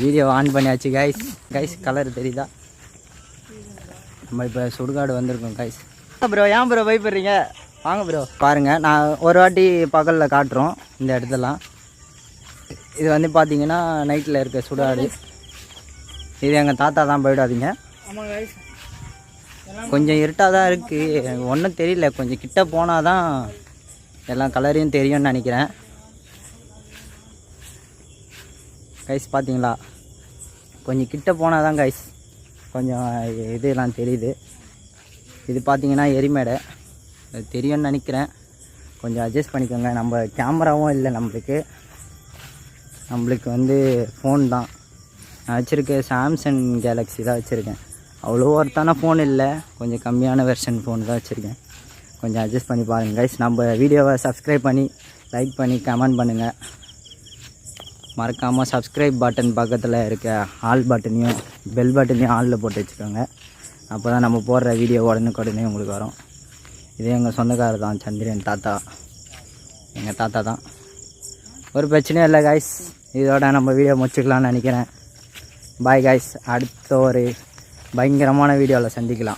Video on பண்ணியாச்சு guys colour தெரியுதா? நம்ம இப்போ சுடுகாடு வந்திருக்கோம் கைஸ். ப்ரோ ஏன் ப்ரோ பயப்படுறீங்க? வாங்க ப்ரோ பாருங்கள். நான் ஒரு வாட்டி பகலில் காட்டுறோம் இந்த இடத்துலாம். இது வந்து பார்த்தீங்கன்னா நைட்டில் இருக்க சுடுகாடு. இது எங்கள் தாத்தா தான், போயிடாதீங்க. கொஞ்சம் இருட்டாக தான் இருக்குது, எனக்கு ஒன்றும் தெரியல. கொஞ்சம் கிட்ட போனால் தான் எல்லாம் கலரையும் தெரியும்னு நினைக்கிறேன். கைஸ் பார்த்தீங்களா? கொஞ்சம் கிட்ட போனால் தான் கைஸ் கொஞ்சம் இதெல்லாம் தெரியுது. இது பார்த்தீங்கன்னா எரிமேடை, அது தெரியும்னு நினைக்கிறேன். கொஞ்சம் அட்ஜஸ்ட் பண்ணிக்கோங்க. நம்ம கேமராவும் இல்லை நம்மளுக்கு வந்து ஃபோன் தான் நான் வச்சுருக்கேன். சாம்சங் கேலக்ஸி தான் வச்சுருக்கேன். அவ்வளோ ஒர்த்தான ஃபோன் இல்லை, கொஞ்சம் கம்மியான வெர்ஷன் ஃபோன் தான் வச்சுருக்கேன். கொஞ்சம் அட்ஜஸ்ட் பண்ணி பாருங்கள் கைஸ். நம்ம வீடியோவை சப்ஸ்கிரைப் பண்ணி லைக் பண்ணி கமெண்ட் பண்ணுங்கள். மறக்காமல் சப்ஸ்கிரைப் பட்டன் பக்கத்தில் இருக்க ஆல் பட்டனையும் பெல் பட்டனையும் ஆலில் போட்டு வச்சுக்கோங்க. அப்போ தான் நம்ம போடுற வீடியோ உடனே உங்களுக்கு வரும். இதே எங்கள் சொந்தக்காரர் தான், சந்திரன் தாத்தா, எங்கள் தாத்தா தான். ஒரு பிரச்சனையும் இல்லை கைஸ். இதோட நம்ம வீடியோ முடிச்சுக்கலான்னு நினைக்கிறேன். Bye guys. அடுத்த ஒரு பயங்கரமான வீடியோவில் சந்திக்கலாம்.